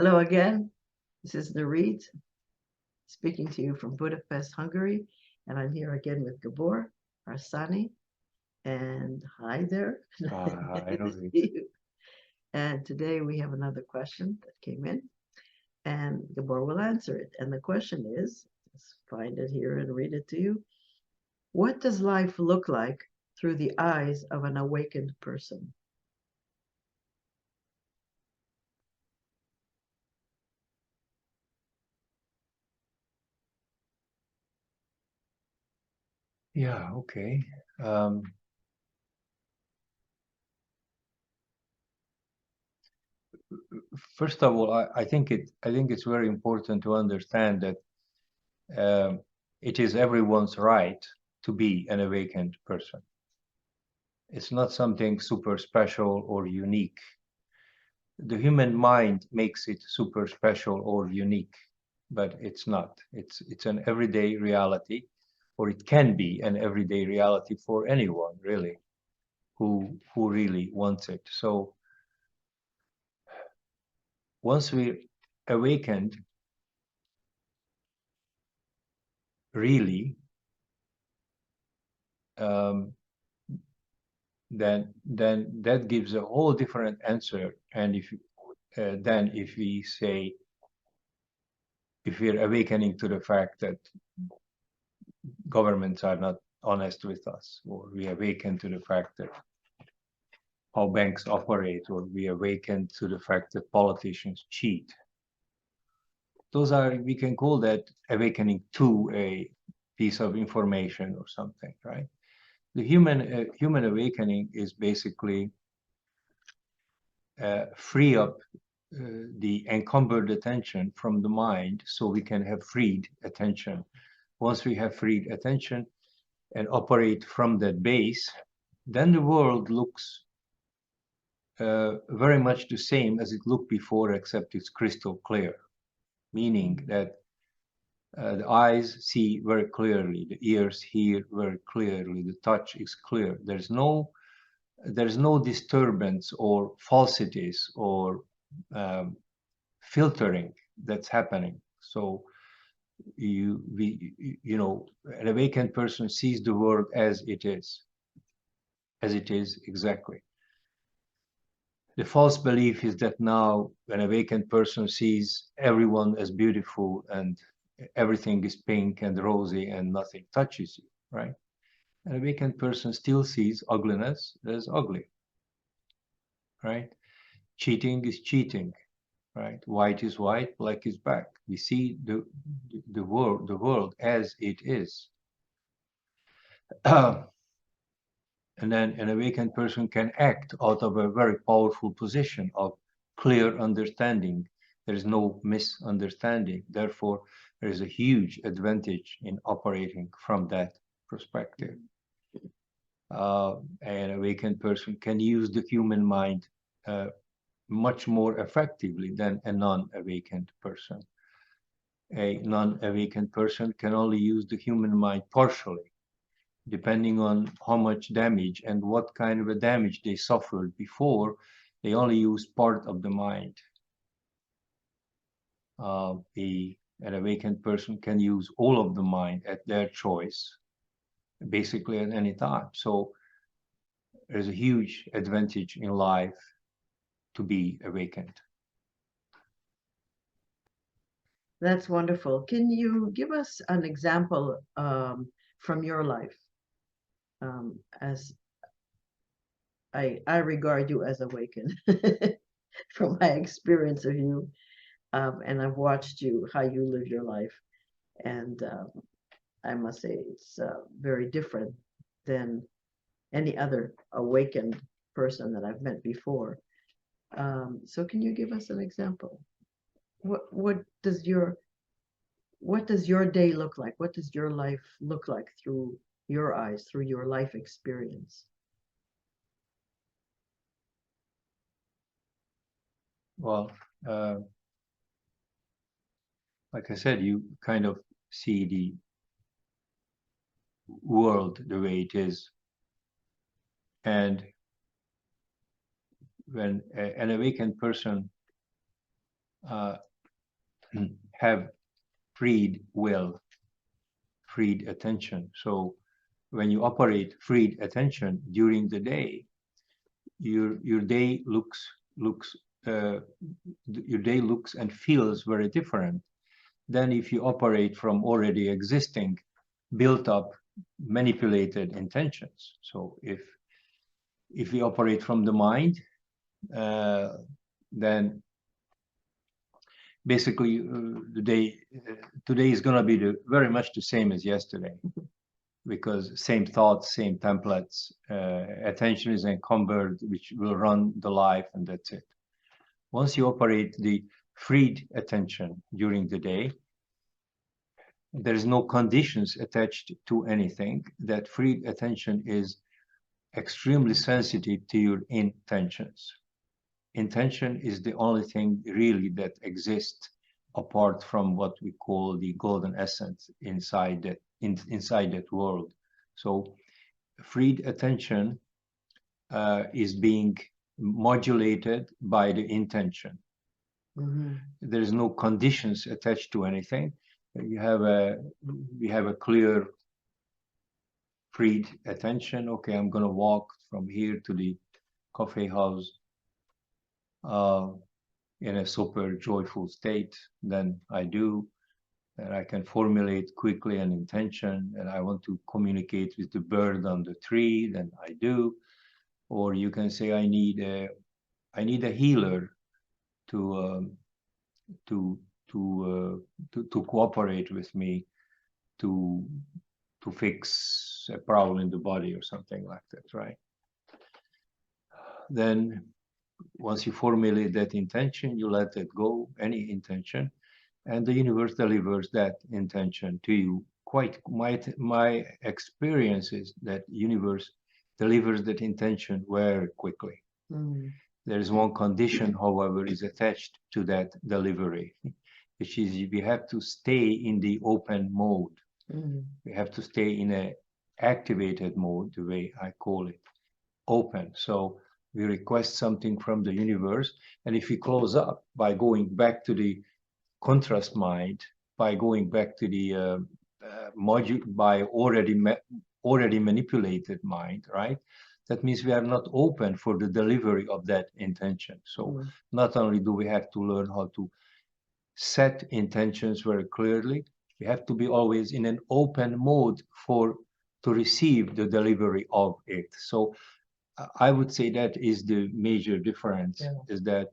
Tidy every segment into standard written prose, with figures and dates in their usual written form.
Hello again. This is Nurit speaking to you from Budapest, Hungary, and I'm here again with Gabor Harsanyi. And hi there. I Good to know see it. you. And today we have another question that came in, and Gabor will answer it. And the question is, let's find it here and read it to you. What does life look like through the eyes of an awakened person? Yeah, okay. Um, First of all, I think it's very important to understand that it is everyone's right to be an awakened person. It's not something super special or unique. The human mind makes it super special or unique, but it's not. It's an everyday reality, or it can be an everyday reality for anyone really who really wants it. So once we awakened, really, um, then that gives a whole different answer. And if then if we say, if we're awakening to the fact that governments are not honest with us, or we awaken to the fact that how banks operate, or we awaken to the fact that politicians cheat, those are, we can call that awakening to a piece of information or something, right? The human awakening is basically free up the encumbered attention from the mind, so we can have freed attention. Once we have freed attention and operate from that base, then the world looks very much the same as it looked before, except it's crystal clear, meaning that the eyes see very clearly, the ears hear very clearly, the touch is clear. There's no disturbance or falsities or um, filtering that's happening. So an awakened person sees the world as it is exactly. The false belief is that now an awakened person sees everyone as beautiful and everything is pink and rosy and nothing touches you, right? An awakened person still sees ugliness as ugly, right? Cheating is cheating, right? White is white, black is black. We see the world as it is. And then an awakened person can act out of a very powerful position of clear understanding. There is no misunderstanding. Therefore, there is a huge advantage in operating from that perspective. An awakened person can use the human mind much more effectively than a non-awakened person. A non-awakened person can only use the human mind partially, depending on how much damage and what kind of a damage they suffered before. They only use part of the mind. An awakened person can use all of the mind at their choice, basically at any time. So there's a huge advantage in life to be awakened. That's wonderful. Can you give us an example from your life, as I regard you as awakened from my experience of you, and I've watched you how you live your life, and I must say it's very different than any other awakened person that I've met before. So can you give us an example? What does your day look like? What does your life look like through your eyes, through your life experience? Well, uh, like I said, you kind of see the world the way it is. And when an awakened person uh, have freed will, freed attention. So when you operate freed attention during the day, your day looks uh, your day looks and feels very different than if you operate from already existing, built up, manipulated intentions. So if we operate from the mind, then basically the day today is going to be very much the same as yesterday, because same thoughts, same templates, attention is encumbered, which will run the life, and that's it. Once you operate the freed attention during the day, there is no conditions attached to anything. That freed attention is extremely sensitive to your intentions. Intention is the only thing really that exists apart from what we call the golden essence inside inside that world. So freed attention is being modulated by the intention. Mm-hmm. There is no conditions attached to anything. You have we have a clear freed attention. Okay, I'm going to walk from here to the coffee house in a super joyful state. Then I do, and I can formulate quickly an intention, and I want to communicate with the bird on the tree. Then I do. Or you can say I need a healer to to to cooperate with me to fix a problem in the body or something like that, right? Then once you formulate that intention, you let it go, any intention, and the universe delivers that intention to you. Quite my experience is that universe delivers that intention very quickly. Mm. There is one condition, however, is attached to that delivery, which is we have to stay in the open mode. Mm. We have to stay in a activated mode, the way I call it, open. So we request something from the universe, and if we close up by going back to the contrast mind, by going back to the module, by already manipulated mind, right? That means we are not open for the delivery of that intention. So not only do we have to learn how to set intentions very clearly, we have to be always in an open mode to receive the delivery of it. So I would say that is the major difference, is that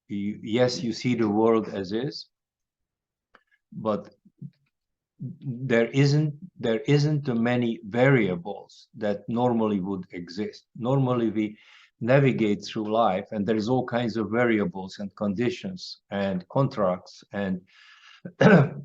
yes, you see the world as is, but there isn't many variables that normally would exist. Normally we navigate through life and there's all kinds of variables and conditions and contracts and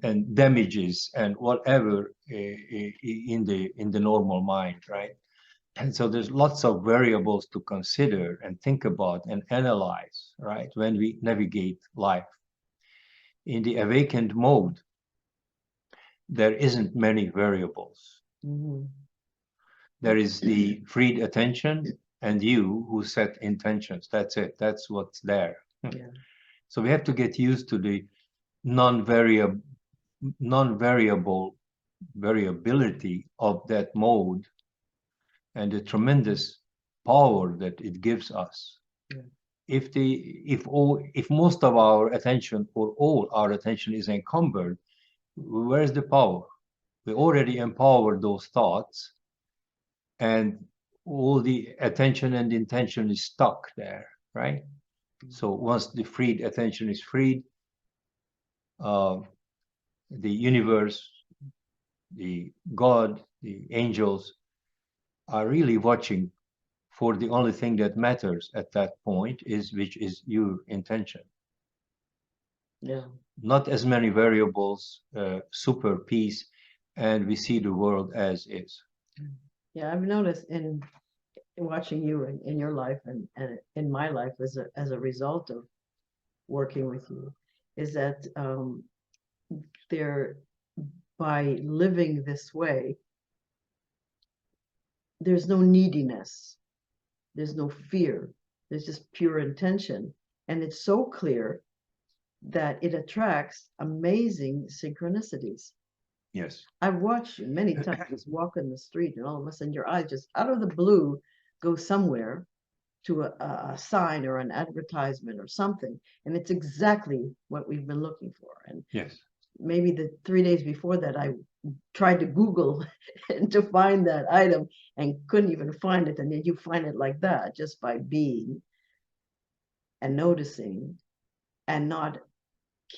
and damages and whatever in the normal mind, right? And so there's lots of variables to consider and think about and analyze, right, when we navigate life. In the awakened mode, there isn't many variables. Mm-hmm. There is the freed attention and you who set intentions. That's it. That's what's there. Yeah. So we have to get used to the non-variable variability of that mode and the tremendous power that it gives us. Yeah. If most of our attention or all our attention is encumbered, where's the power? We already empowered those thoughts, and all the attention and intention is stuck there, right? So once the freed attention is freed, the universe, the God, the angels are really watching for the only thing that matters at that point, which is your intention. Yeah. Not as many variables, super peace, and we see the world as is. Yeah, I've noticed in watching you in your life and in my life as a result of working with you, is that there, by living this way, there's no neediness, there's no fear, there's just pure intention, and it's so clear that it attracts amazing synchronicities. Yes. I've watched you many times walk in the street, and all of a sudden your eyes just out of the blue go somewhere to a sign or an advertisement or something, and it's exactly what we've been looking for. And Yes. maybe the 3 days before that, I tried to Google to find that item and couldn't even find it. And then you find it like that just by being and noticing and not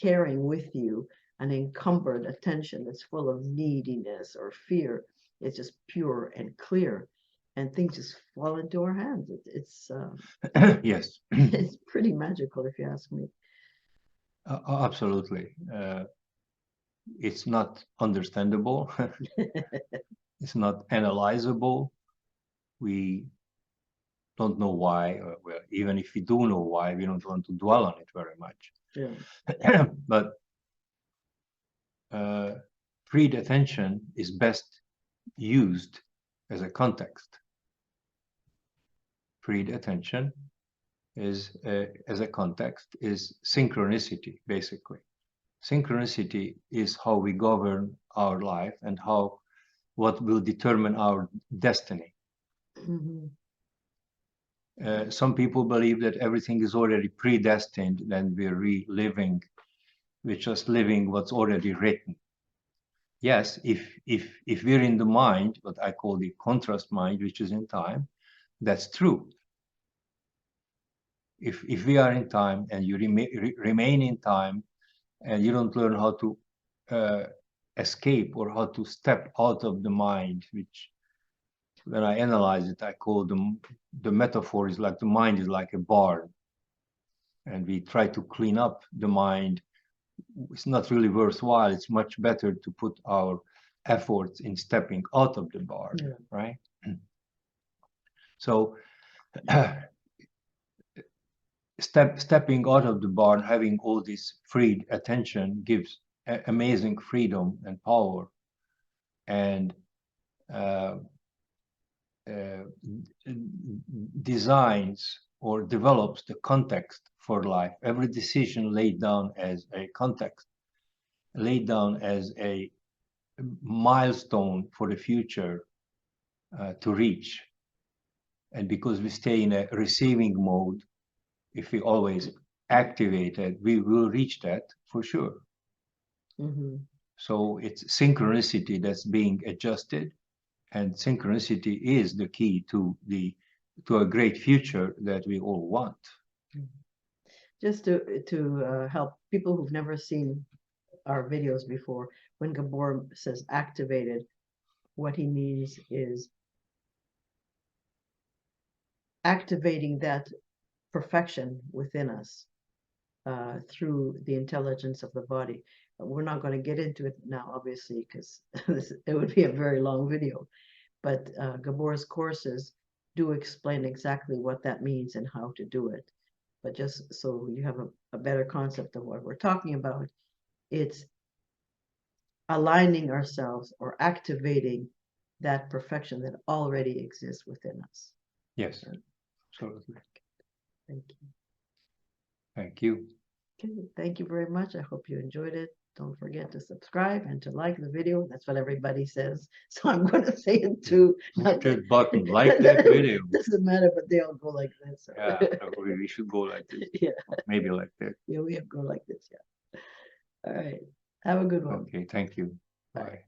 carrying with you an encumbered attention that's full of neediness or fear. It's just pure and clear, and things just fall into our hands. Yes. It's pretty magical, if you ask me. Absolutely. It's not understandable. It's not analyzable. We don't know why. Well, even if we do know why, we don't want to dwell on it very much. Yeah. But freed attention is best used as a context. Freed attention is, as a context, is synchronicity, basically. Synchronicity is how we govern our life and what will determine our destiny. Mhm. Some people believe that everything is already predestined and we're just living what's already written. Yes, if we're in the mind, what I call the contrast mind, which is in time, that's true. If we are in time and you remain in time and you don't learn how to escape or how to step out of the mind, which when I analyze it, I call the metaphor is like the mind is like a barn, and we try to clean up the mind. It's not really worthwhile. It's much better to put our efforts in stepping out of the barn, Yeah. right? So stepping out of the barn, having all this freed attention gives amazing freedom and power, and designs or develops the context for life. Every decision laid down as a context, laid down as a milestone for the future to reach. And because we stay in a receiving mode, if we always activate it, we will reach that for sure. Mhm. So it's synchronicity that's being adjusted, and synchronicity is the key to a great future that we all want. Just to help people who've never seen our videos before, when Gabor says activated, what he means is activating that perfection within us through the intelligence of the body. We're not going to get into it now, obviously, because it would be a very long video. But Gabor's courses do explain exactly what that means and how to do it. But just so you have a better concept of what we're talking about, it's aligning ourselves or activating that perfection that already exists within us. Yes, absolutely. Thank you. Thank you. Okay, thank you very much. I hope you enjoyed it. Don't forget to subscribe and to like the video. That's what everybody says. So I'm going to say it too. Push that button, like that video. Doesn't matter, but they all go like this. So. Yeah, we should go like this. Yeah. Maybe like that. Yeah, we have to go like this. Yeah. All right. Have a good one. Okay, thank you. Bye. Bye.